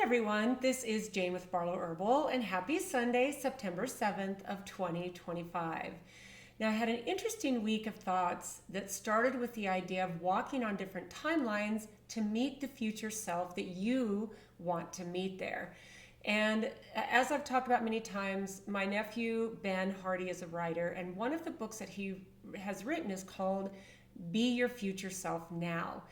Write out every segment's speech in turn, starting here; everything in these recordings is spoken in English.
Everyone, this is Jane with Barlow Herbal, and happy Sunday, September 7th of 2025. Now, I had an interesting week of thoughts that started with the idea of walking on different timelines to meet the future self that you want to meet there. And as I've talked about many times, my nephew Ben Hardy is a writer, and one of the books that he has written is called Be Your Future Self Now.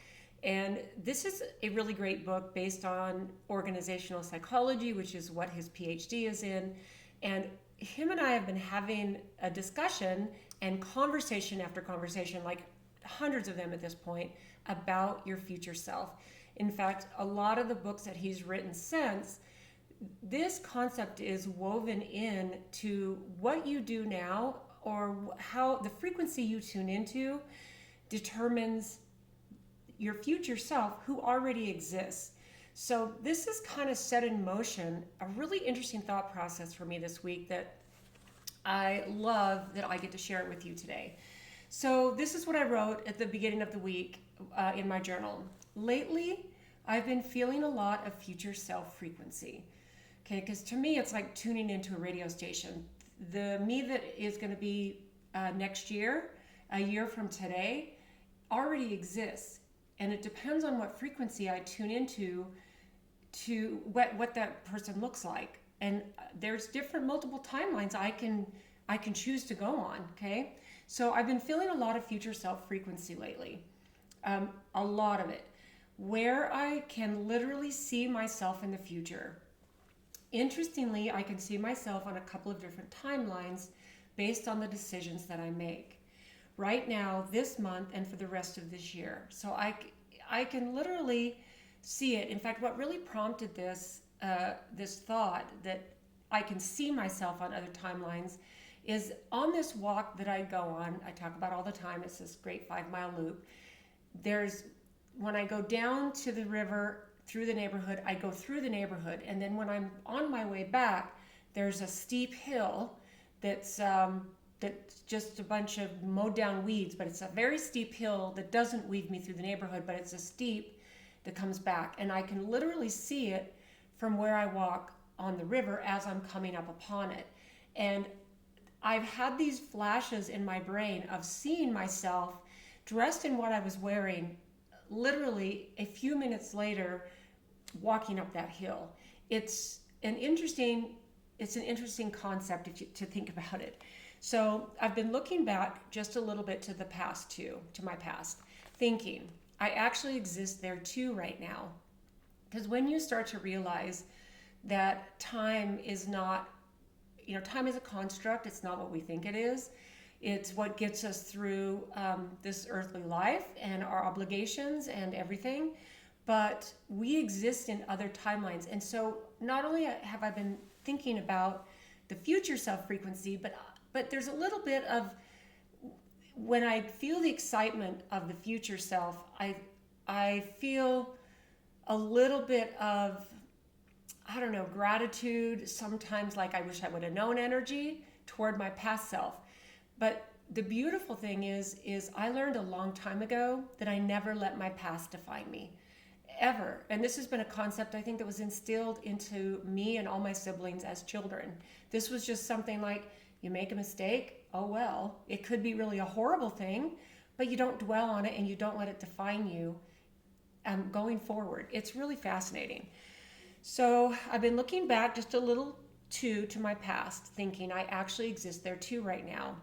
And this is a really great book based on organizational psychology, which is what his PhD is in. And him and I have been having a discussion and conversation after conversation, like hundreds of them at this point, about your future self. In fact, a lot of the books that he's written since, this concept is woven in to what you do now, or how the frequency you tune into determines your future self who already exists. So this is kind of set in motion a really interesting thought process for me this week that I love that I get to share it with you today. So this is what I wrote at the beginning of the week in my journal. Lately, I've been feeling a lot of future self frequency. Okay, because to me, it's like tuning into a radio station. The me that is going to be next year, a year from today, already exists. And it depends on what frequency I tune into to what that person looks like. And there's different multiple timelines I can choose to go on, okay? So I've been feeling a lot of future self frequency lately. A lot of it. Where I can literally see myself in the future. Interestingly, I can see myself on a couple of different timelines based on the decisions that I make. Right now, this month, and for the rest of this year. So I can literally see it. In fact, what really prompted this thought that I can see myself on other timelines is on this walk that I go on. I talk about all the time. It's this great 5-mile loop. When I go down to the river through the neighborhood, I go through the neighborhood, and then when I'm on my way back, there's a steep hill that's just a bunch of mowed down weeds, but it's a very steep hill that doesn't weave me through the neighborhood, but it's a steep that comes back. And I can literally see it from where I walk on the river as I'm coming up upon it. And I've had these flashes in my brain of seeing myself dressed in what I was wearing literally a few minutes later walking up that hill. It's an interesting concept to think about it. So I've been looking back just a little bit to the past too, to my past, thinking I actually exist there too right now. Because when you start to realize that time is not, time is a construct. It's not what we think it is. It's what gets us through this earthly life and our obligations and everything. But we exist in other timelines. And so not only have I been thinking about the future self frequency, but there's a little bit of, when I feel the excitement of the future self, I feel a little bit of, gratitude, sometimes like I wish I would have known energy toward my past self. But the beautiful thing is I learned a long time ago that I never let my past define me, ever. And this has been a concept I think that was instilled into me and all my siblings as children. This was just something like, you make a mistake, oh well. It could be really a horrible thing, but you don't dwell on it and you don't let it define you going forward. It's really fascinating. So I've been looking back just a little to my past, thinking I actually exist there too right now.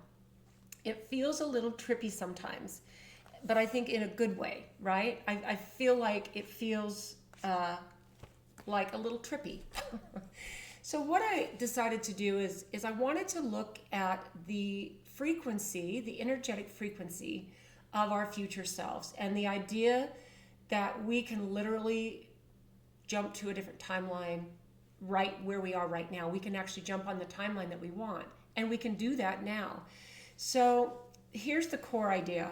It feels a little trippy sometimes, but I think in a good way, right? I feel like it feels like a little trippy. So what I decided to do is I wanted to look at the frequency, the energetic frequency of our future selves, and the idea that we can literally jump to a different timeline right where we are right now. We can actually jump on the timeline that we want, and we can do that now. So here's the core idea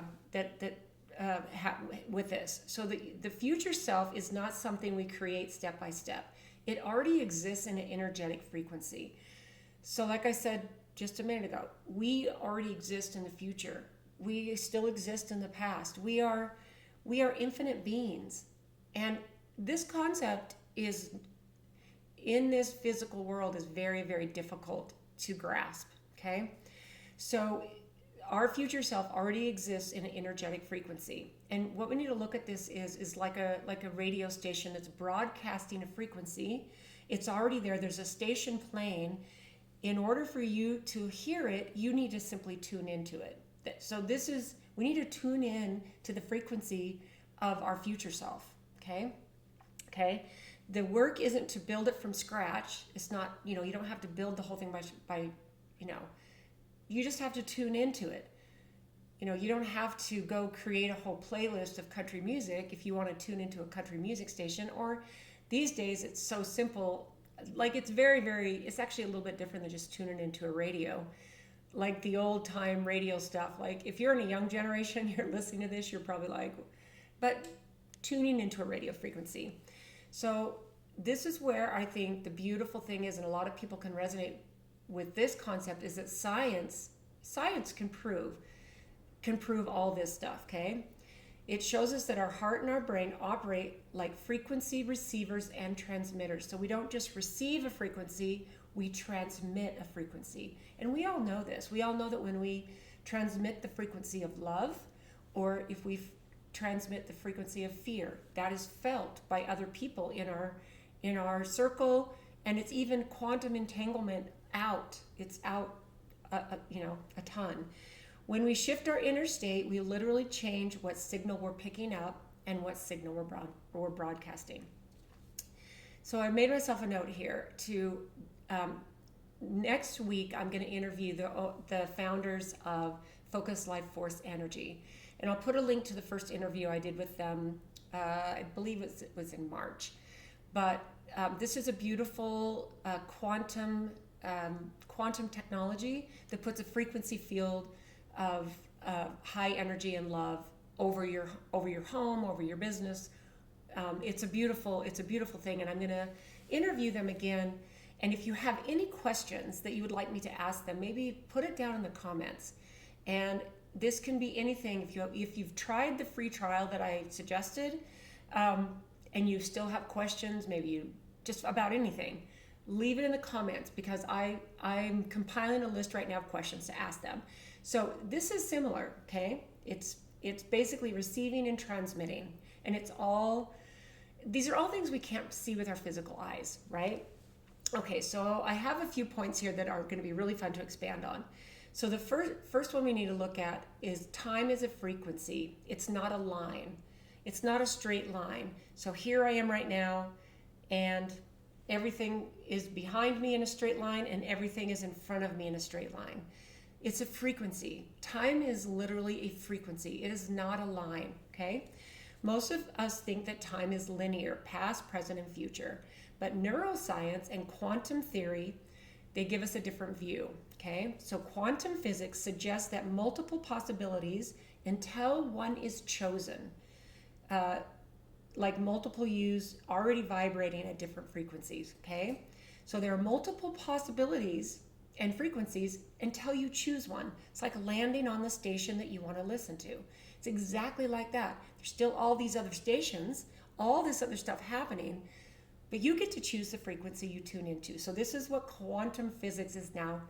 with this. So the future self is not something we create step by step. It already exists in an energetic frequency. So like I said just a minute ago, we already exist in the future. We still exist in the past. We are infinite beings. And this concept is in this physical world is very, very difficult to grasp, okay? So our future self already exists in an energetic frequency. And what we need to look at this is like a radio station that's broadcasting a frequency. It's already there. There's a station playing. In order for you to hear it, you need to simply tune into it. So we need to tune in to the frequency of our future self, okay? Okay? The work isn't to build it from scratch. It's not, you don't have to build the whole thing by you just have to tune into it. You don't have to go create a whole playlist of country music if you want to tune into a country music station. Or these days it's so simple. Like it's it's actually a little bit different than just tuning into a radio. Like the old time radio stuff. Like if you're in a young generation, you're listening to this, you're probably like, but tuning into a radio frequency. So this is where I think the beautiful thing is, and a lot of people can resonate with this concept, is that science can prove all this stuff, okay? It shows us that our heart and our brain operate like frequency receivers and transmitters. So we don't just receive a frequency, we transmit a frequency. And we all know this. We all know that when we transmit the frequency of love, or if we transmit the frequency of fear, that is felt by other people in our circle, and it's even quantum entanglement out. It's out a ton. When we shift our inner state, we literally change what signal we're picking up and what signal we're broadcasting. So I made myself a note here to next week I'm going to interview the founders of Focus Life Force Energy, and I'll put a link to the first interview I did with them. I believe it was in March, but this is a beautiful quantum technology that puts a frequency field of high energy and love over your home, over your business. It's a beautiful thing, and I'm going to interview them again. And if you have any questions that you would like me to ask them, maybe put it down in the comments. And this can be anything. If you've tried the free trial that I suggested, and you still have questions, maybe you just about anything, leave it in the comments, because I'm compiling a list right now of questions to ask them. So this is similar, okay? It's basically receiving and transmitting, and these are all things we can't see with our physical eyes, right? Okay, so I have a few points here that are going to be really fun to expand on. So the first one we need to look at is time is a frequency. It's not a line. It's not a straight line. So here I am right now, and everything is behind me in a straight line, and everything is in front of me in a straight line. It's a frequency. Time is literally a frequency. It is not a line, okay? Most of us think that time is linear, past, present, and future. But neuroscience and quantum theory, they give us a different view, okay? So quantum physics suggests that multiple possibilities until one is chosen, like multiple U's already vibrating at different frequencies, okay? So there are multiple possibilities and frequencies until you choose one. It's like landing on the station that you want to listen to. It's exactly like that. There's still all these other stations, all this other stuff happening, but you get to choose the frequency you tune into. So this is what quantum physics is now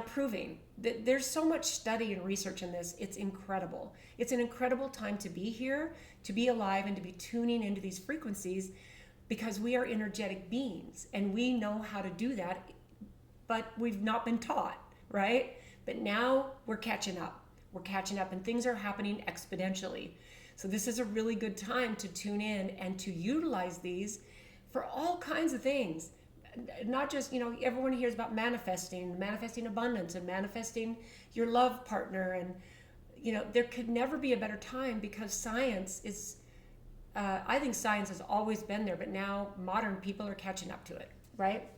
proving. There's so much study and research in this. It's incredible. It's an incredible time to be here, to be alive, and to be tuning into these frequencies, because we are energetic beings and we know how to do that, but we've not been taught, right? But now we're catching up. We're catching up, and things are happening exponentially. So this is a really good time to tune in and to utilize these for all kinds of things. Not just, everyone hears about manifesting abundance and manifesting your love partner. And, there could never be a better time, because science is, I think science has always been there, but now modern people are catching up to it, right?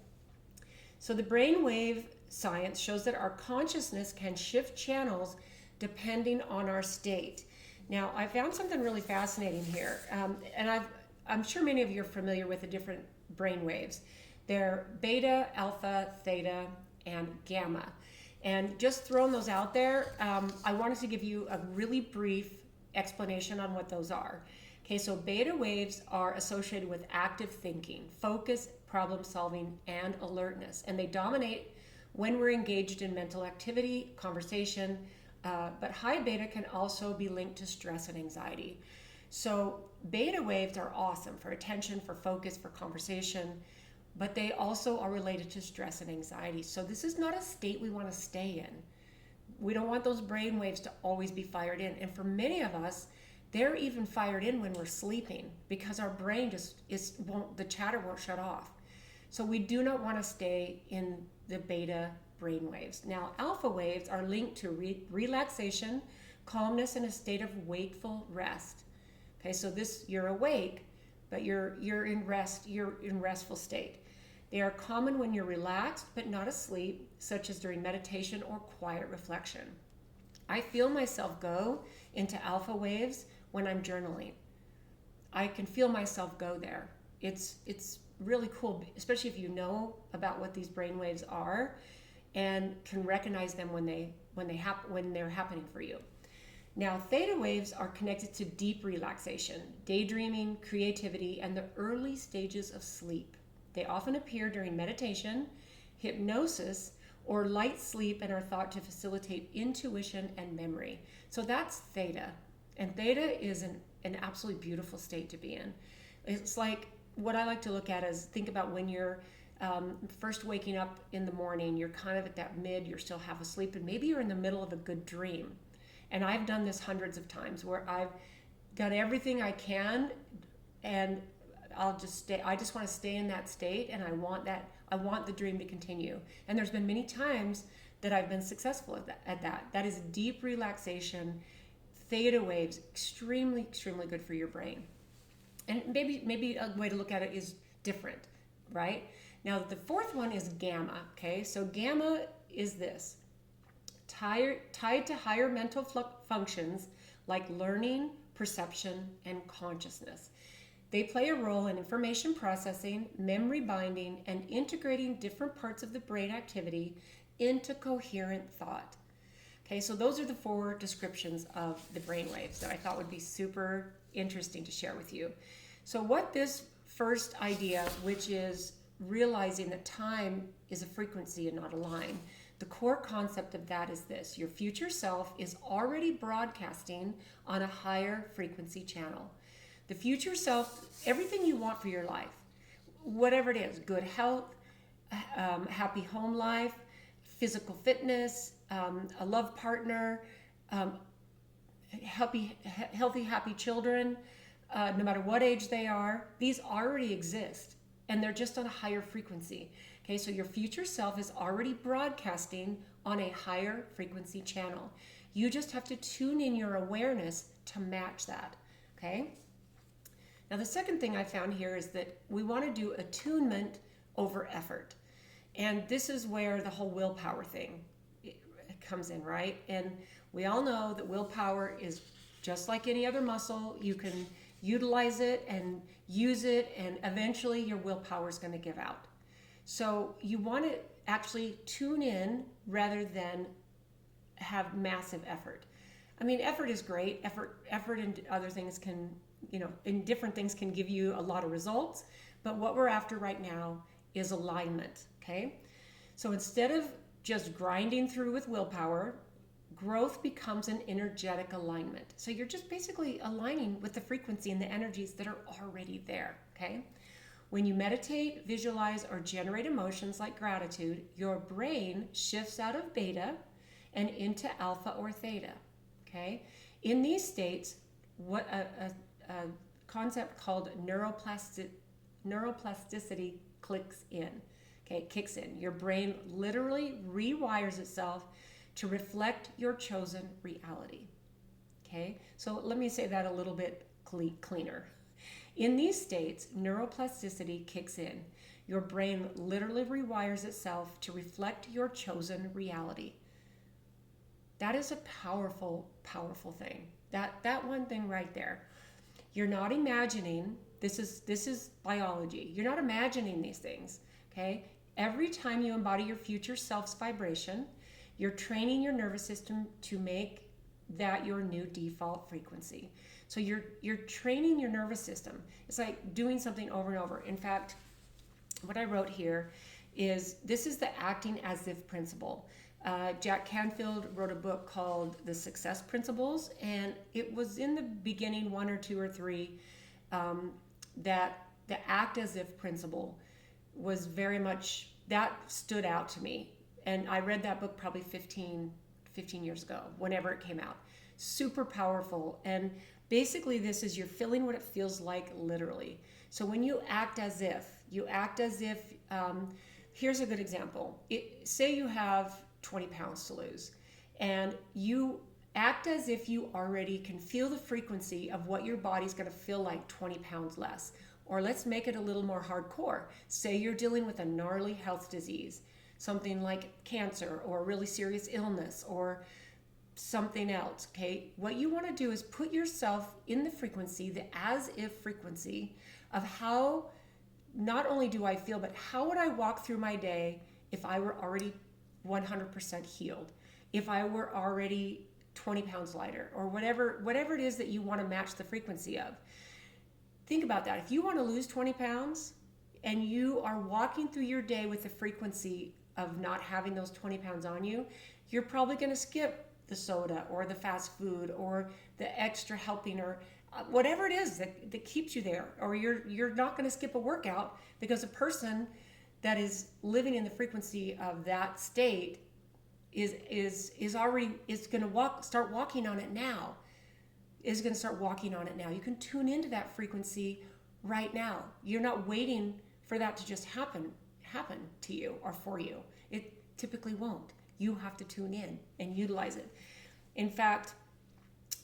So the brainwave science shows that our consciousness can shift channels depending on our state. Now, I found something really fascinating here, and I'm sure many of you are familiar with the different brain waves. They're beta, alpha, theta, and gamma. And just throwing those out there, I wanted to give you a really brief explanation on what those are. Okay, so beta waves are associated with active thinking, focus, problem solving, and alertness. And they dominate when we're engaged in mental activity, conversation, but high beta can also be linked to stress and anxiety. So beta waves are awesome for attention, for focus, for conversation, but they also are related to stress and anxiety. So this is not a state we want to stay in. We don't want those brain waves to always be fired in. And for many of us, they're even fired in when we're sleeping because our brain the chatter won't shut off. So we do not want to stay in the beta brain waves. Now, alpha waves are linked to relaxation, calmness, and a state of wakeful rest. Okay, so you're awake, but you're in rest, you're in restful state. They are common when you're relaxed but not asleep, such as during meditation or quiet reflection. I feel myself go into alpha waves when I'm journaling. I can feel myself go there. It's really cool, especially if you know about what these brain waves are and can recognize them when they're happening for you. Now, theta waves are connected to deep relaxation, daydreaming, creativity, and the early stages of sleep. They often appear during meditation, hypnosis, or light sleep and are thought to facilitate intuition and memory. So that's theta. And theta is an absolutely beautiful state to be in. It's like, what I like to look at is think about when you're first waking up in the morning, you're kind of at that you're still half asleep, and maybe you're in the middle of a good dream. And I've done this hundreds of times where I've done everything I can, and I just want to stay in that state, and I want the dream to continue. And there's been many times that I've been successful at that. That is deep relaxation. Theta waves, extremely, extremely good for your brain. And maybe a way to look at it is different, right? Now, the fourth one is gamma, okay? So gamma is this, tied to higher mental functions like learning, perception, and consciousness. They play a role in information processing, memory binding, and integrating different parts of the brain activity into coherent thought. Okay, so those are the 4 descriptions of the brain waves that I thought would be super interesting to share with you. So what this first idea, which is realizing that time is a frequency and not a line, the core concept of that is this: your future self is already broadcasting on a higher frequency channel. The future self, everything you want for your life, whatever it is, good health, happy home life, physical fitness, a love partner, healthy, happy children, no matter what age they are, these already exist, and they're just on a higher frequency. Okay, so your future self is already broadcasting on a higher frequency channel. You just have to tune in your awareness to match that, okay? Now, the second thing I found here is that we want to do attunement over effort. And this is where the whole willpower thing comes in, right? And we all know that willpower is just like any other muscle. You can utilize it and use it, and eventually your willpower is going to give out. So you want to actually tune in rather than have massive effort. I mean, effort is great. Effort and other things can, in different things can give you a lot of results. But what we're after right now is alignment, okay? So instead of just grinding through with willpower, growth becomes an energetic alignment. So you're just basically aligning with the frequency and the energies that are already there, okay? When you meditate, visualize, or generate emotions like gratitude, your brain shifts out of beta and into alpha or theta, okay? In these states, what a concept called neuroplasticity clicks in, okay? It kicks in. Your brain literally rewires itself to reflect your chosen reality, okay? So let me say that a little bit cleaner. In these states, neuroplasticity kicks in. Your brain literally rewires itself to reflect your chosen reality. That is a powerful, powerful thing. That one thing right there. You're not imagining, this is biology. You're not imagining these things, okay? Every time you embody your future self's vibration, you're training your nervous system to make that your new default frequency. So you're training your nervous system. It's like doing something over and over. In fact, what I wrote here is this is the acting as if principle. Jack Canfield wrote a book called The Success Principles, and it was in the beginning, 1 or 2 or 3, that the act as if principle was very much, that stood out to me. And I read that book probably 15 years ago, whenever it came out. Super powerful. And basically this is you're feeling what it feels like literally. So when you act as if, here's a good example. Say you have 20 pounds to lose, and you act as if you already can feel the frequency of what your body's going to feel like 20 pounds less. Or let's make it a little more hardcore. Say you're dealing with a gnarly health disease, something like cancer or a really serious illness or something else, okay? What you want to do is put yourself in the frequency, the as if frequency of how not only do I feel, but how would I walk through my day if I were already 100% healed, if I were already 20 pounds lighter, or whatever it is that you want to match the frequency of. Think about that. If you want to lose 20 pounds and you are walking through your day with the frequency of not having those 20 pounds on you, you're probably going to skip the soda or the fast food or the extra helping or whatever it is that keeps you there. Or you're not going to skip a workout because a person that is living in the frequency of that state is going to start walking on it now. Is going to start walking on it now. You can tune into that frequency right now. You're not waiting for that to just happen to you or for you. It typically won't. You have to tune in and utilize it. In fact,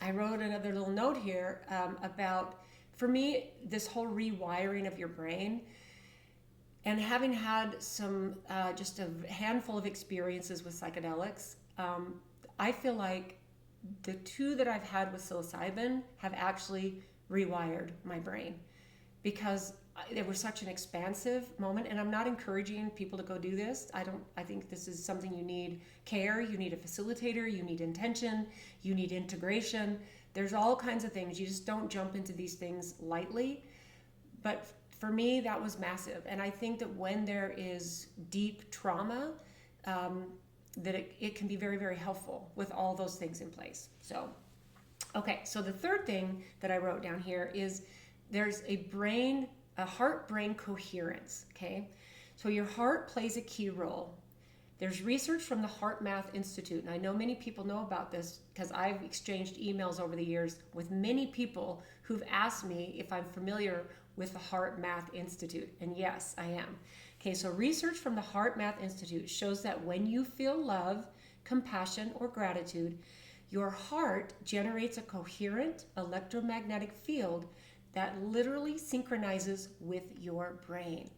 I wrote another little note here about, for me, this whole rewiring of your brain, and having had some, just a handful of experiences with psychedelics, I feel like the 2 that I've had with psilocybin have actually rewired my brain, because they were such an expansive moment. And I'm not encouraging people to go do this. I think this is something you need care, you need a facilitator, you need intention, you need integration. There's all kinds of things. You just don't jump into these things lightly. But for me, that was massive. And I think that when there is deep trauma, that it can be very, very helpful with all those things in place. So, okay, so the third thing that I wrote down here is there's a heart-brain coherence, okay? So your heart plays a key role. There's research from the Heart Math Institute, and I know many people know about this because I've exchanged emails over the years with many people who've asked me if I'm familiar with the Heart Math Institute, and yes, I am. Okay, so research from the Heart Math Institute shows that when you feel love, compassion, or gratitude, your heart generates a coherent electromagnetic field that literally synchronizes with your brain.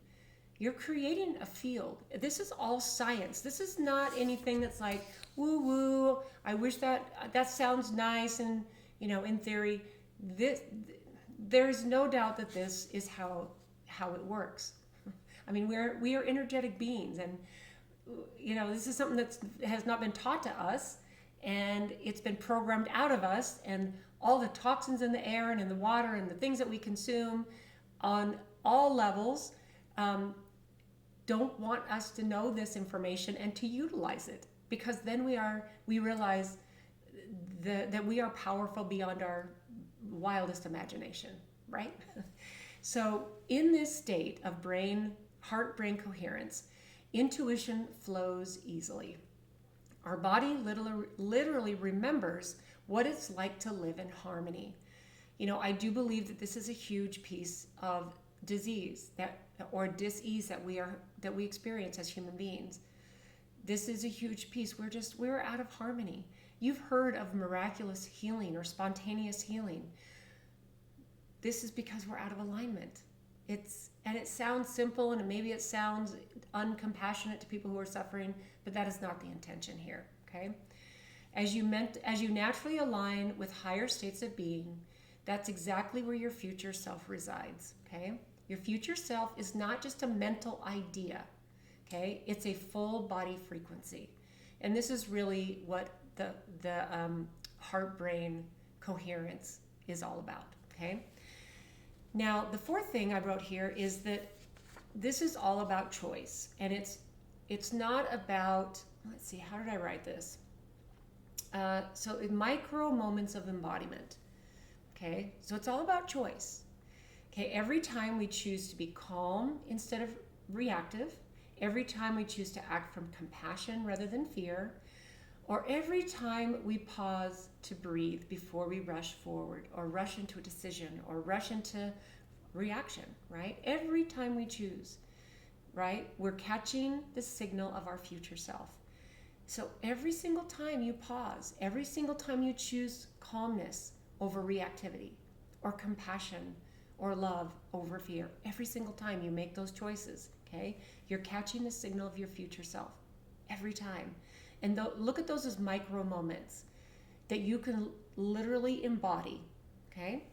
You're creating a field. This is all science. This is not anything that's like, woo-woo, I wish that sounds nice and, in theory. There's no doubt that this is how it works. I mean, we are energetic beings, and this is something that has not been taught to us, and it's been programmed out of us, and all the toxins in the air and in the water and the things that we consume on all levels don't want us to know this information and to utilize it, because then we realize that we are powerful beyond our wildest imagination, right? So in this state of heart-brain coherence, intuition flows easily. Our body literally remembers what it's like to live in harmony. I do believe that this is a huge piece of disease or dis-ease that we experience as human beings. This is a huge piece. We're out of harmony. You've heard of miraculous healing or spontaneous healing. This is because we're out of alignment. And it sounds simple, and maybe it sounds uncompassionate to people who are suffering, but that is not the intention here, okay? As you naturally align with higher states of being, that's exactly where your future self resides, okay? Your future self is not just a mental idea, okay? It's a full body frequency. And this is really what the heart-brain coherence is all about, okay? Now, the fourth thing I wrote here is that this is all about choice, and it's not about, let's see, how did I write this? So micro moments of embodiment, okay? So it's all about choice, okay? Every time we choose to be calm instead of reactive, every time we choose to act from compassion rather than fear, or every time we pause to breathe before we rush forward or rush into a decision or rush into reaction, right? Every time we choose, right, we're catching the signal of our future self. So every single time you pause, every single time you choose calmness over reactivity or compassion or love over fear, every single time you make those choices, okay, you're catching the signal of your future self every time. And look at those as micro moments that you can literally embody, okay?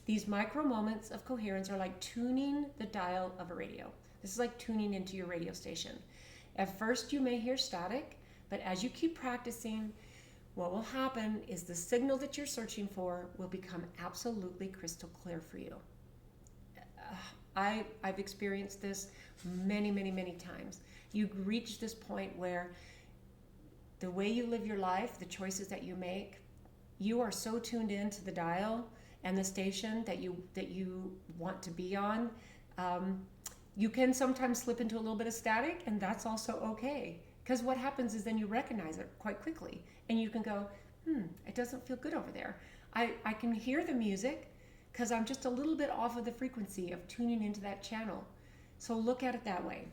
These micro moments of coherence are like tuning the dial of a radio. This is like tuning into your radio station. At first you may hear static, but as you keep practicing, what will happen is the signal that you're searching for will become absolutely crystal clear for you. I've experienced this many, many, many times. You reach this point where the way you live your life, the choices that you make, you are so tuned in to the dial and the station that you want to be on. You can sometimes slip into a little bit of static, and that's also okay. Because what happens is then you recognize it quite quickly, and you can go, it doesn't feel good over there. I can hear the music because I'm just a little bit off of the frequency of tuning into that channel. So look at it that way.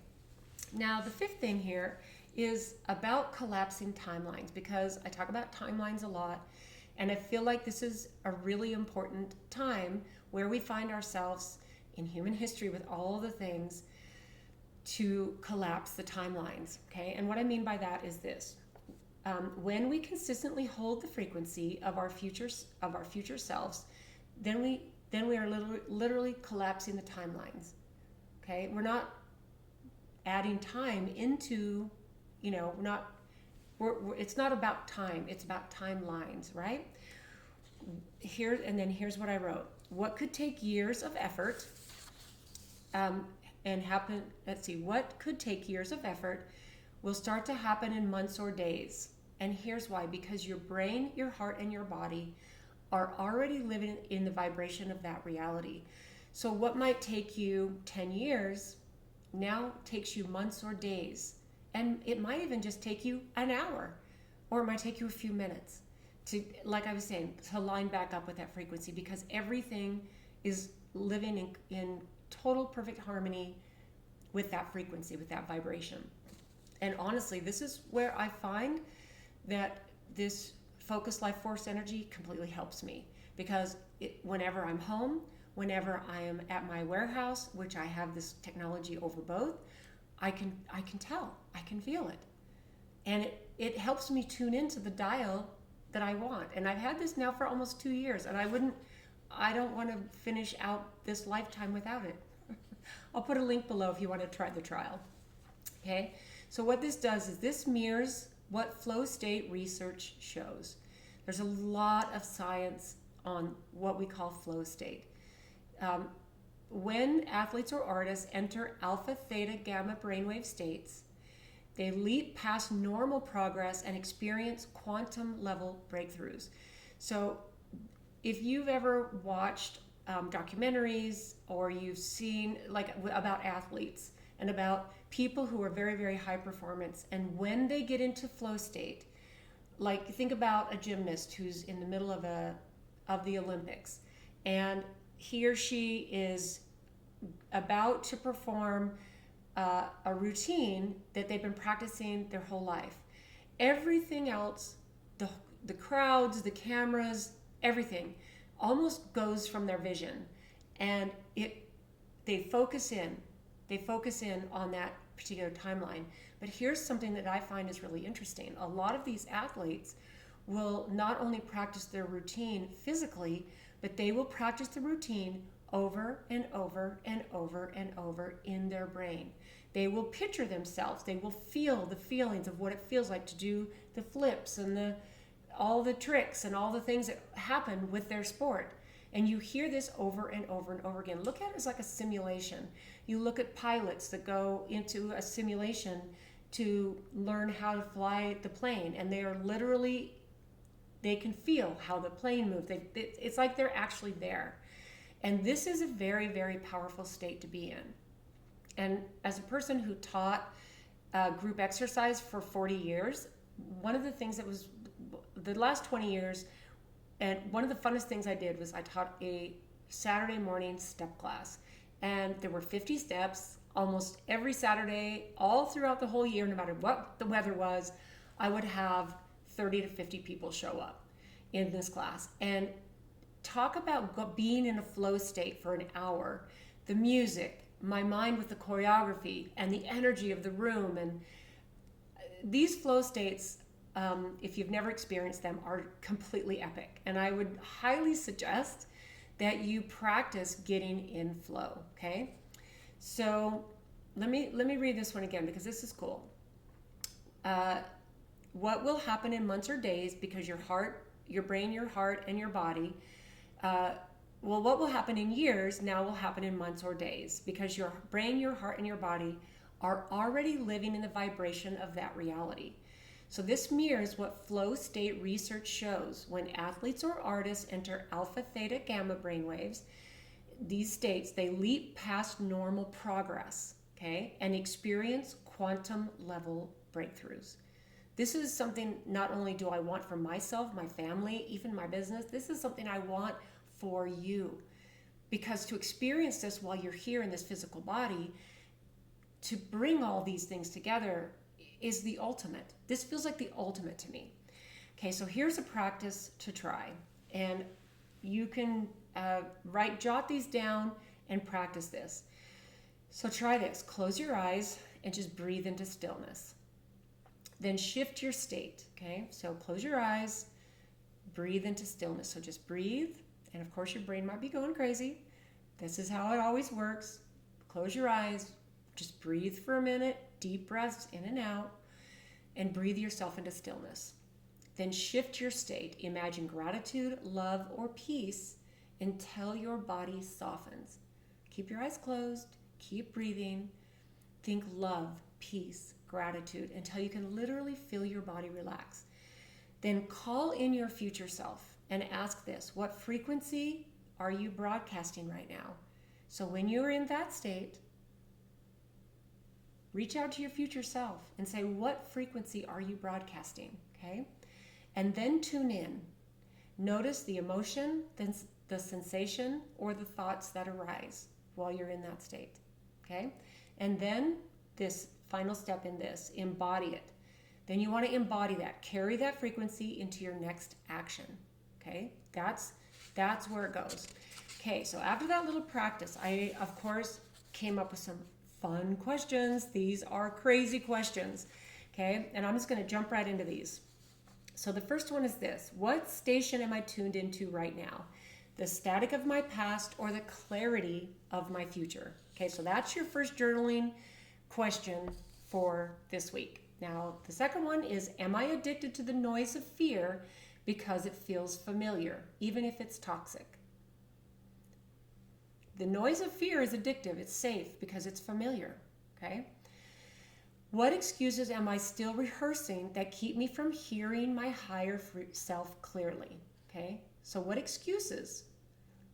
Now, the fifth thing here is about collapsing timelines, because I talk about timelines a lot, and I feel like this is a really important time where we find ourselves in human history with all the things to collapse the timelines, okay? And what I mean by that is this. When we consistently hold the frequency of our future selves, then we are literally collapsing the timelines, okay? We're not adding time into, it's not about time, it's about timelines, right? Here's what I wrote. What could take years of effort what could take years of effort will start to happen in months or days. And here's why: because your brain, your heart, and your body are already living in the vibration of that reality. So what might take you 10 years now takes you months or days. And it might even just take you an hour, or it might take you a few minutes to, like I was saying, to line back up with that frequency, because everything is living in total perfect harmony with that frequency, with that vibration. And honestly, this is where I find that this focused life force energy completely helps me, because whenever I'm home, whenever I am at my warehouse, which I have this technology over both, I can tell, I can feel it. And it helps me tune into the dial that I want. And I've had this now for almost 2 years, and I don't want to finish out this lifetime without it. I'll put a link below if you want to try the trial. Okay, so what this does is this mirrors what flow state research shows. There's a lot of science on what we call flow state. When athletes or artists enter alpha, theta, gamma brainwave states, they leap past normal progress and experience quantum level breakthroughs. So if you've ever watched documentaries, or you've seen about athletes and about people who are very, very high performance, and when they get into flow state, like think about a gymnast who's in the middle of the Olympics, and he or she is about to perform a routine that they've been practicing their whole life. Everything else, the crowds, the cameras, everything almost goes from their vision, and they focus in on that particular timeline. But here's something that I find is really interesting. A lot of these athletes will not only practice their routine physically, but they will practice the routine over and over and over and over in their brain. They will picture themselves. They will feel the feelings of what it feels like to do the flips and all the tricks and all the things that happen with their sport. And you hear this over and over and over again. Look at it as like a simulation. You look at pilots that go into a simulation to learn how to fly the plane, and they are literally, they can feel how the plane moves. It's like they're actually there. And this is a very, very powerful state to be in. And as a person who taught group exercise for 40 years, one of the things that was the last 20 years, and one of the funnest things I did was I taught a Saturday morning step class. And there were 50 steps almost every Saturday, all throughout the whole year, no matter what the weather was. I would have 30 to 50 people show up in this class. And talk about being in a flow state for an hour. The music, my mind with the choreography, and the energy of the room. And these flow states, if you've never experienced them, are completely epic. And I would highly suggest that you practice getting in flow, okay? So let me read this one again, because this is cool. What will happen in months or days, because your heart, your brain, your heart, and your body, what will happen in years now will happen in months or days, because your brain, your heart, and your body are already living in the vibration of that reality. So this mirrors what flow state research shows. When athletes or artists enter alpha, theta, gamma brainwaves, these states, they leap past normal progress, okay, and experience quantum level breakthroughs. This is something not only do I want for myself, my family, even my business, this is something I want for you. Because to experience this while you're here in this physical body, to bring all these things together is the ultimate. This feels like the ultimate to me. Okay, so here's a practice to try. And you can jot these down and practice this. So try this. Close your eyes and just breathe into stillness. Then shift your state, okay? So close your eyes, breathe into stillness. So just breathe, and of course your brain might be going crazy. This is how it always works. Close your eyes, just breathe for a minute, deep breaths in and out, and breathe yourself into stillness. Then shift your state. Imagine gratitude, love, or peace until your body softens. Keep your eyes closed, keep breathing. Think love, peace, gratitude until you can literally feel your body relax. Then call in your future self and ask this: what frequency are you broadcasting right now? So when you're in that state, reach out to your future self and say, what frequency are you broadcasting, okay? And then tune in. Notice the emotion, then the sensation, or the thoughts that arise while you're in that state, okay? And then this final step in this, embody it. Then you want to embody that. Carry that frequency into your next action, okay? That's where it goes. Okay, so after that little practice, I, of course, came up with some fun questions. These are crazy questions, okay? And I'm just going to jump right into these. So the first one is this: what station am I tuned into right now? The static of my past or the clarity of my future? Okay, so that's your first journaling question for this week. Now, the second one is, am I addicted to the noise of fear because it feels familiar, even if it's toxic? The noise of fear is addictive. It's safe because it's familiar, okay? What excuses am I still rehearsing that keep me from hearing my higher self clearly, okay? So what excuses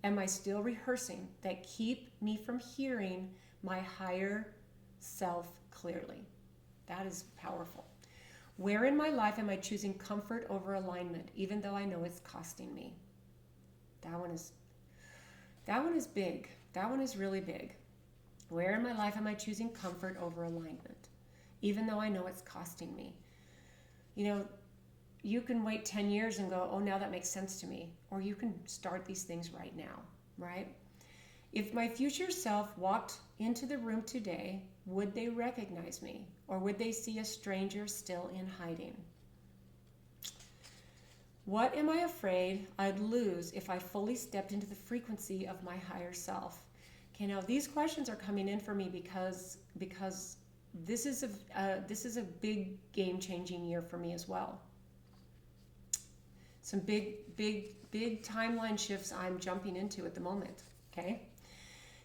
am I still rehearsing that keep me from hearing my higher self clearly? That is powerful. Where in my life am I choosing comfort over alignment, even though I know it's costing me? That one is big. That one is really big. Where in my life am I choosing comfort over alignment, even though I know it's costing me? You know, you can wait 10 years and go, oh, now that makes sense to me. Or you can start these things right now, right? If my future self walked into the room today, would they recognize me? Or would they see a stranger still in hiding? What am I afraid I'd lose if I fully stepped into the frequency of my higher self? Okay, now these questions are coming in for me because this is a big game-changing year for me as well. Some big timeline shifts I'm jumping into at the moment, okay?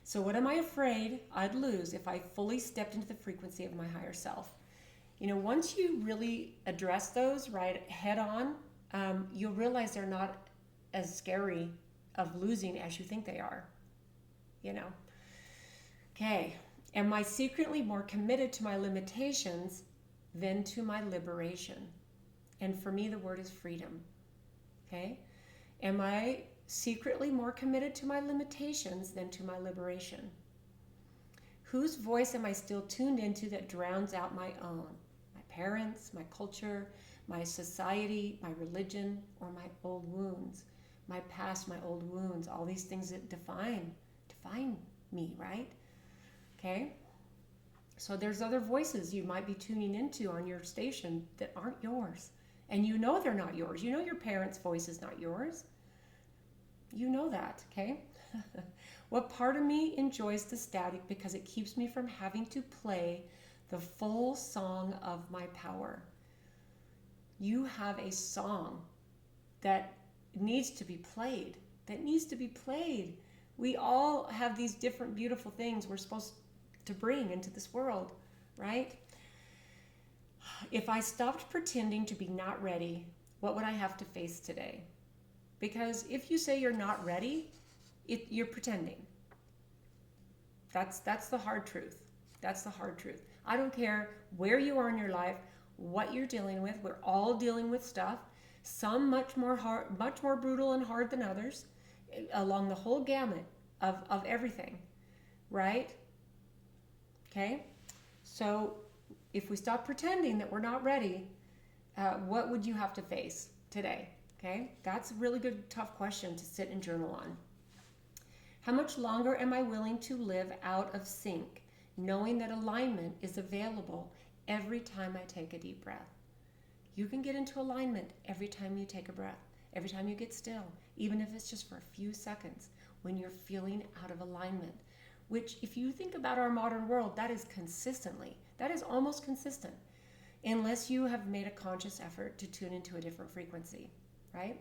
So what am I afraid I'd lose if I fully stepped into the frequency of my higher self? You know, once you really address those right head on, you'll realize they're not as scary of losing as you think they are, you know? Okay, am I secretly more committed to my limitations than to my liberation? And for me, the word is freedom, okay? Am I secretly more committed to my limitations than to my liberation? Whose voice am I still tuned into that drowns out my own? My parents, my culture, my society, my religion, or my old wounds? My past, my old wounds, all these things that define me, right? Okay? So there's other voices you might be tuning into on your station that aren't yours. And you know they're not yours. You know your parents' voice is not yours. You know that, okay? What part of me enjoys the static because it keeps me from having to play the full song of my power? You have a song that needs to be played, We all have these different beautiful things we're supposed to bring into this world, right? If I stopped pretending to be not ready, what would I have to face today? Because if you say you're not ready, you're pretending. That's the hard truth. That's the hard truth. I don't care where you are in your life, what you're dealing with. We're all dealing with stuff. Some much more hard, much more brutal and hard than others, along the whole gamut of everything, right? Okay? So if we stop pretending that we're not ready, what would you have to face today? Okay? That's a really good, tough question to sit and journal on. How much longer am I willing to live out of sync, knowing that alignment is available every time I take a deep breath? You can get into alignment every time you take a breath, every time you get still, even if it's just for a few seconds when you're feeling out of alignment, which if you think about our modern world, that is consistently, that is almost consistent, unless you have made a conscious effort to tune into a different frequency, right?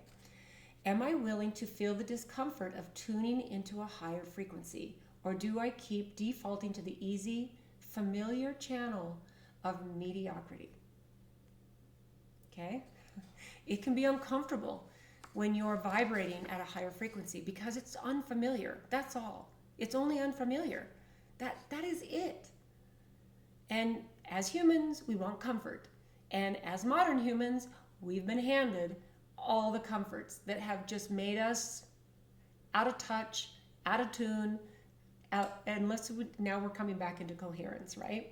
Am I willing to feel the discomfort of tuning into a higher frequency, or do I keep defaulting to the easy, familiar channel of mediocrity? Okay? It can be uncomfortable when you're vibrating at a higher frequency because it's unfamiliar. That's all. It's only unfamiliar. That is it. And as humans, we want comfort. And as modern humans, we've been handed all the comforts that have just made us out of touch, out of tune, now we're coming back into coherence, right?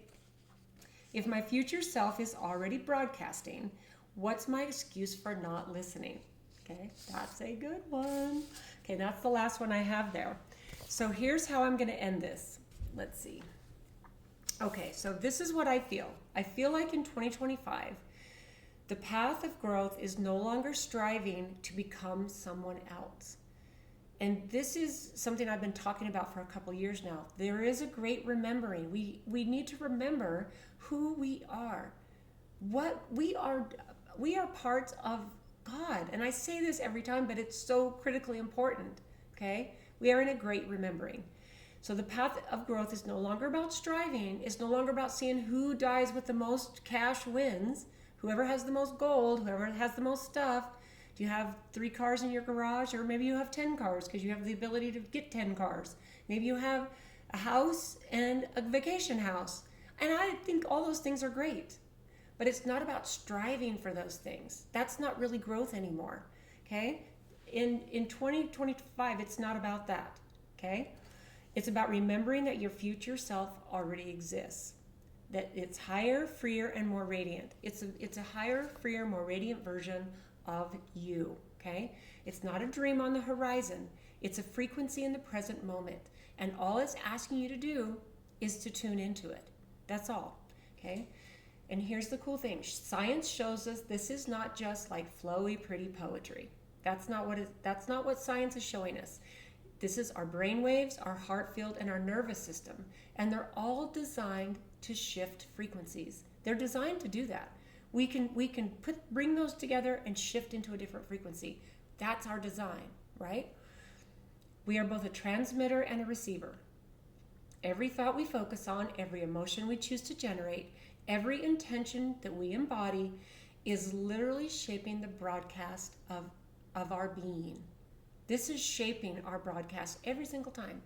If my future self is already broadcasting, what's my excuse for not listening? Okay, that's a good one. Okay, that's the last one I have there. So here's how I'm going to end this. Let's see. Okay, so this is what I feel. I feel like in 2025, the path of growth is no longer striving to become someone else. And this is something I've been talking about for a couple years now. There is a great remembering. We need to remember who we are. What we are parts of God. And I say this every time, but it's so critically important, okay? We are in a great remembering. So the path of growth is no longer about striving. It's no longer about seeing who dies with the most cash wins. Whoever has the most gold, whoever has the most stuff. Do you have 3 cars in your garage? Or maybe you have 10 cars because you have the ability to get 10 cars. Maybe you have a house and a vacation house. And I think all those things are great. But it's not about striving for those things. That's not really growth anymore, okay? In 2025, it's not about that, okay? It's about remembering that your future self already exists, that it's higher, freer, and more radiant. It's a higher, freer, more radiant version of you, okay? It's not a dream on the horizon. It's a frequency in the present moment. And all it's asking you to do is to tune into it. That's all, okay? And here's the cool thing. Science shows us this is not just like flowy, pretty poetry. That's not what science is showing us. This is our brain waves, our heart field, and our nervous system. And they're all designed to shift frequencies. They're designed to do that. We can bring those together and shift into a different frequency. That's our design, right? We are both a transmitter and a receiver. Every thought we focus on, every emotion we choose to generate, every intention that we embody is literally shaping the broadcast of our being. This is shaping our broadcast every single time.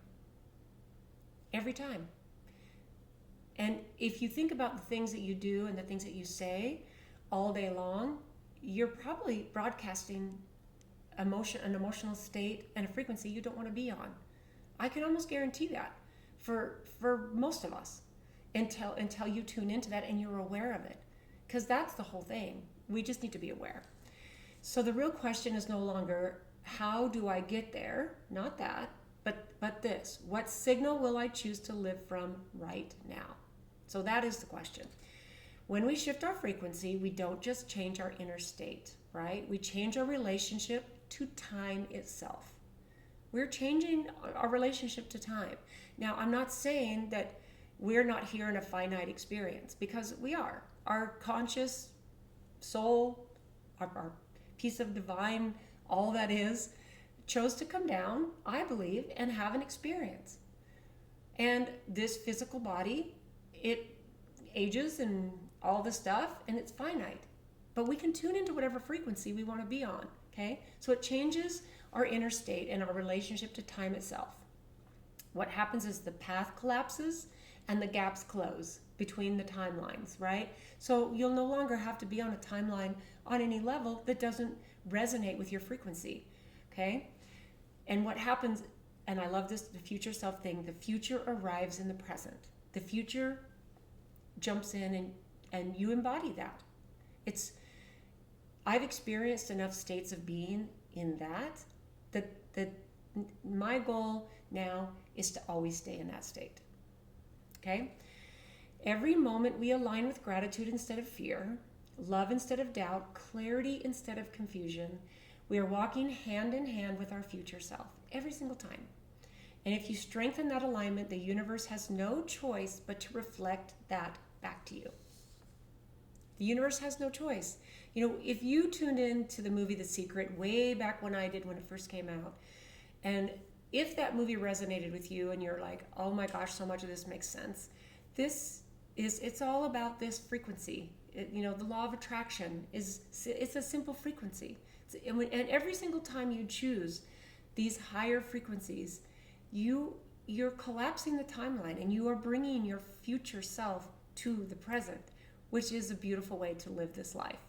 Every time. And if you think about the things that you do and the things that you say all day long, you're probably broadcasting an emotional state and a frequency you don't want to be on. I can almost guarantee that for most of us until you tune into that and you're aware of it. Because that's the whole thing. We just need to be aware. So the real question is no longer, how do I get there? Not that, but this. What signal will I choose to live from right now? So that is the question. When we shift our frequency, we don't just change our inner state, right? We change our relationship to time itself. We're changing our relationship to time. Now, I'm not saying that we're not here in a finite experience, because we are. Our conscious soul, our piece of divine, all that is, chose to come down, I believe, and have an experience. And this physical body, it ages and all this stuff, and it's finite. But we can tune into whatever frequency we want to be on, okay? So it changes our inner state and our relationship to time itself. What happens is the path collapses and the gaps close between the timelines, right? So you'll no longer have to be on a timeline on any level that doesn't resonate with your frequency, okay? And what happens, and I love this, the future self thing, the future arrives in the present. The future jumps in and you embody that. I've experienced enough states of being in that my goal now is to always stay in that state, okay? Every moment we align with gratitude instead of fear, love instead of doubt, clarity instead of confusion, we are walking hand in hand with our future self every single time. And if you strengthen that alignment, the universe has no choice but to reflect that back to you. The universe has no choice. You know, if you tuned in to the movie The Secret way back when I did, when it first came out, and if that movie resonated with you and you're like, oh my gosh, so much of this makes sense, it's all about this frequency. The law of attraction it's a simple frequency. And every single time you choose these higher frequencies, you're collapsing the timeline and you are bringing your future self to the present, which is a beautiful way to live this life.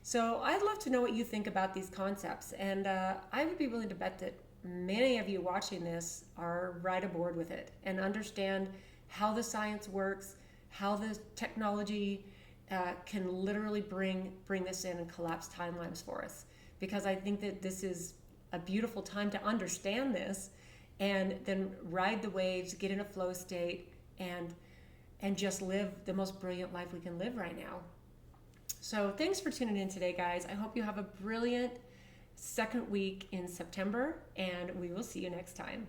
So I'd love to know what you think about these concepts, and I would be willing to bet that many of you watching this are right aboard with it and understand how the science works, how the technology can literally bring this in and collapse timelines for us. Because I think that this is a beautiful time to understand this and then ride the waves, get in a flow state, and just live the most brilliant life we can live right now. So thanks for tuning in today, guys. I hope you have a brilliant second week in September, and we will see you next time.